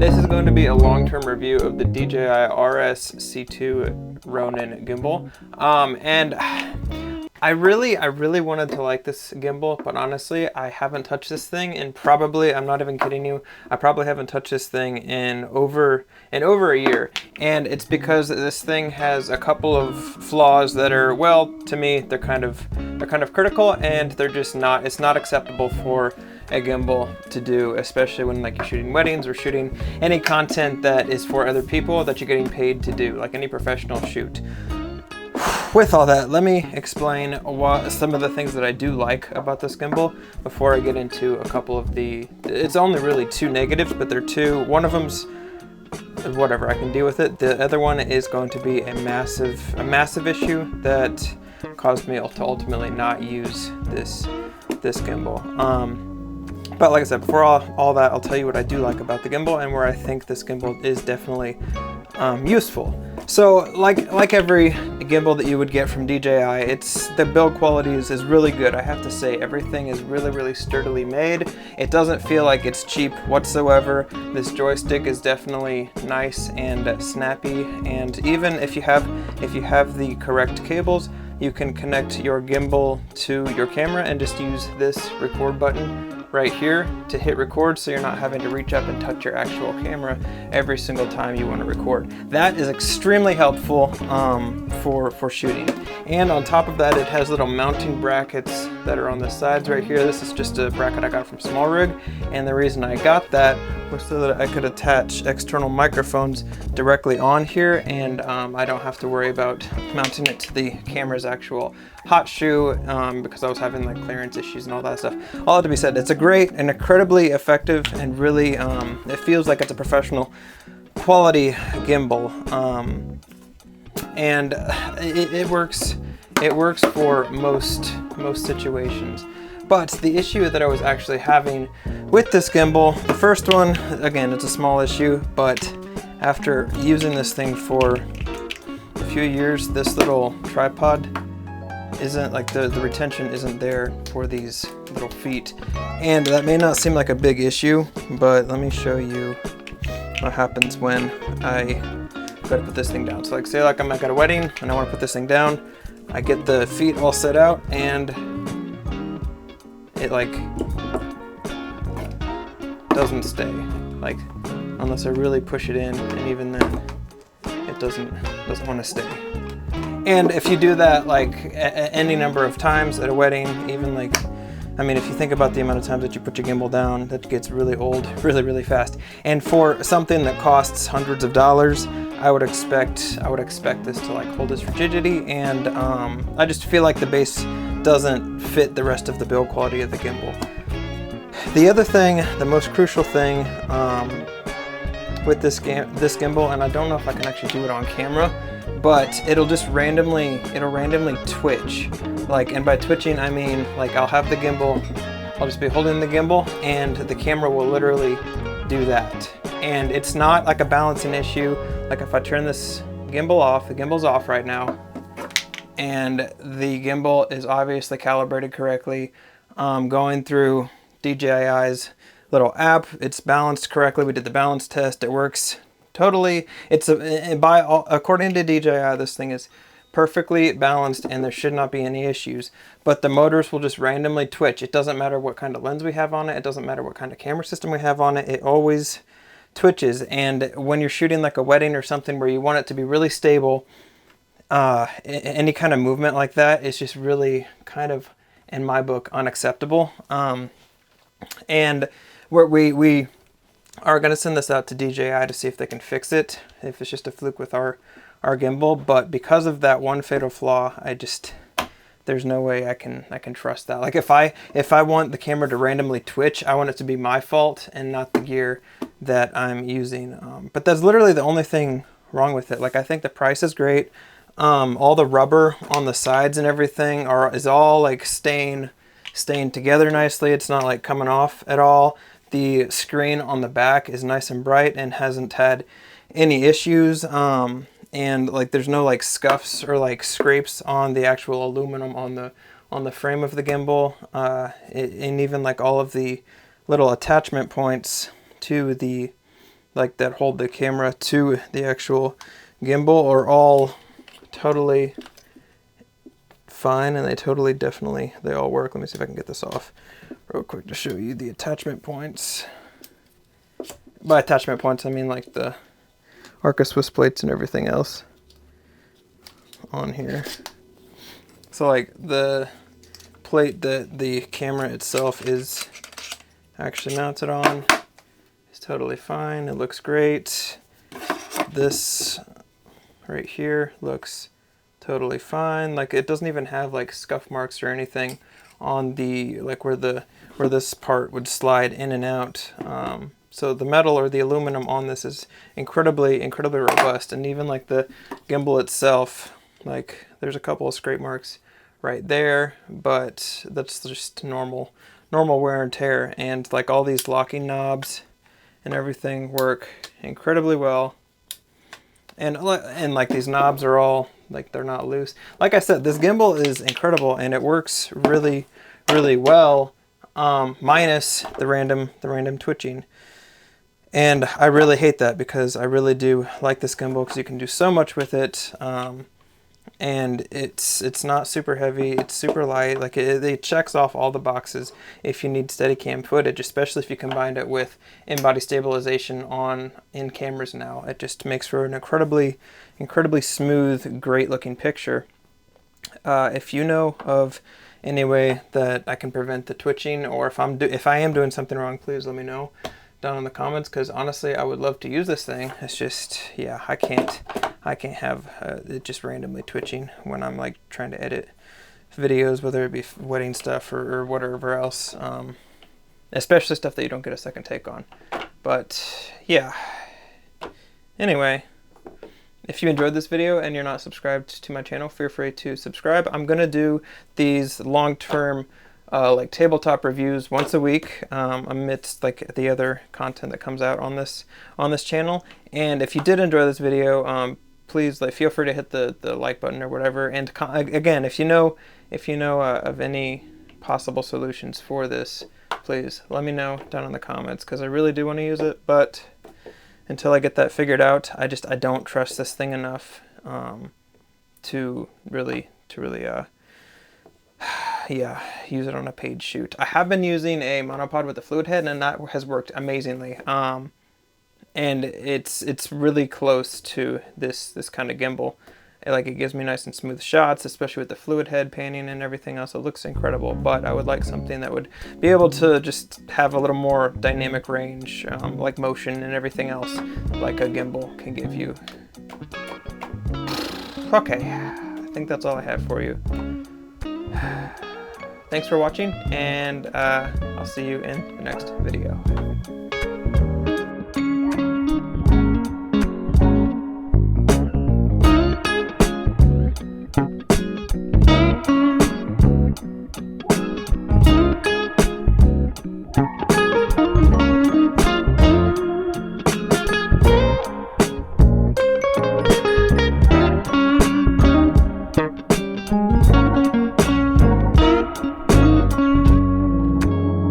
This is going to be a long-term review of the DJI RSC2 Ronin gimbal. And I really wanted to like this gimbal, but honestly, I haven't touched this thing in probably, I'm not even kidding you, I probably haven't touched this thing in over a year. And it's because this thing has a couple of flaws that are, well, to me, they're kind of critical, and they're just not, it's not acceptable for a gimbal to do, especially when like you're shooting weddings or shooting any content that is for other people that you're getting paid to do, like any professional shoot. With all that, let me explain some of the things that I do like about this gimbal before I get into a couple of the, it's only really two negatives, but they're two. One of them's whatever, I can deal with it. The other one is going to be a massive issue that caused me to ultimately not use this gimbal. But like I said, before all that, I'll tell you what I do like about the gimbal and where I think this gimbal is definitely useful. So like every gimbal that you would get from DJI, the build quality is really good. I have to say, everything is really sturdily made. It doesn't feel like it's cheap whatsoever. This joystick is definitely nice and snappy, and even if you have the correct cables, you can connect your gimbal to your camera and just use this record button right here to hit record, so you're not having to reach up and touch your actual camera every single time you want to record. That is extremely helpful for shooting. And on top of that, it has little mounting brackets that are on the sides right here. This is just a bracket I got from Small Rig, and the reason I got that was so that I could attach external microphones directly on here, and I don't have to worry about mounting it to the camera's actual hot shoe because I was having like clearance issues and all that stuff. All that to be said, it's a great and incredibly effective and really it feels like it's a professional quality gimbal, and it works for most situations. But the issue that I was actually having with this gimbal, the first one, again, it's a small issue, but after using this thing for a few years, this little tripod isn't like the retention isn't there for these little feet. And that may not seem like a big issue, but let me show you what happens when I go to put this thing down. So like, say like I'm at a wedding and I want to put this thing down, I get the feet all set out, and it like doesn't stay, like unless I really push it in, and even then it doesn't want to stay. And if you do that like any number of times at a wedding, even like, I mean, if you think about the amount of times that you put your gimbal down, that gets really old really fast. And for something that costs hundreds of dollars, I would expect this to like hold its rigidity, and I just feel like the base doesn't fit the rest of the build quality of the gimbal. The other thing, the most crucial thing with this gimbal, and I don't know if I can actually do it on camera, but it'll randomly twitch. Like, and by twitching I mean like I'll have the gimbal, I'll just be holding the gimbal and the camera will literally do that. And it's not like a balancing issue. Like if I turn this gimbal off, the gimbal's off right now, and the gimbal is obviously calibrated correctly, going through DJI's little app, it's balanced correctly. We did the balance test, it works totally. According to DJI, this thing is perfectly balanced and there should not be any issues. But the motors will just randomly twitch. It doesn't matter what kind of lens we have on it, it doesn't matter what kind of camera system we have on it, it always twitches. And when you're shooting like a wedding or something where you want it to be really stable, any kind of movement like that is just really kind of, in my book, unacceptable. And we are going to send this out to DJI to see if they can fix it, if it's just a fluke with our gimbal. But because of that one fatal flaw, there's no way I can trust that. Like if I want the camera to randomly twitch, I want it to be my fault and not the gear that I'm using. But that's literally the only thing wrong with it. Like, I think the price is great. All the rubber on the sides and everything is all like staying together nicely. It's not like coming off at all. The screen on the back is nice and bright and hasn't had any issues. And like there's no like scuffs or like scrapes on the actual aluminum on the frame of the gimbal, and even like all of the little attachment points to the like that hold the camera to the actual gimbal are all totally fine, and they definitely all work. Let me see if I can get this off real quick to show you the attachment points. By attachment points I mean like the Arca Swiss plates and everything else on here. So like the plate that the camera itself is actually mounted on is totally fine. It looks great. This right here looks totally fine. Like it doesn't even have like scuff marks or anything on the like where this part would slide in and out. So the metal or the aluminum on this is incredibly robust, and even like the gimbal itself, like there's a couple of scrape marks right there, but that's just normal wear and tear. And like all these locking knobs and everything work incredibly well. And like these knobs are all like, they're not loose. Like I said, this gimbal is incredible and it works really well, minus the random twitching. And I really hate that, because I really do like this gimbal because you can do so much with it. And it's not super heavy, it's super light. Like it checks off all the boxes if you need Steadicam footage, especially if you combine it with in-body stabilization in cameras now. It just makes for an incredibly smooth, great looking picture. If you know of any way that I can prevent the twitching, or if I am doing something wrong, please let me know down in the comments, because honestly I would love to use this thing. It's just, yeah, I can't have it just randomly twitching when I'm like trying to edit videos, whether it be wedding stuff or whatever else, especially stuff that you don't get a second take on. But yeah, anyway, if you enjoyed this video and you're not subscribed to my channel, feel free to subscribe. I'm gonna do these long-term like tabletop reviews once a week, amidst like the other content that comes out on this channel. And if you did enjoy this video, please feel free to hit the like button or whatever. And again, if you know of any possible solutions for this, please let me know down in the comments, because I really do want to use it. But until I get that figured out, I don't trust this thing enough to really yeah, use it on a paid shoot. I have been using a monopod with a fluid head, and that has worked amazingly. And it's really close to this kind of gimbal. It gives me nice and smooth shots, especially with the fluid head panning and everything else. It looks incredible, but I would like something that would be able to just have a little more dynamic range, like motion and everything else, like a gimbal can give you. Okay, I think that's all I have for you. Thanks for watching, and I'll see you in the next video.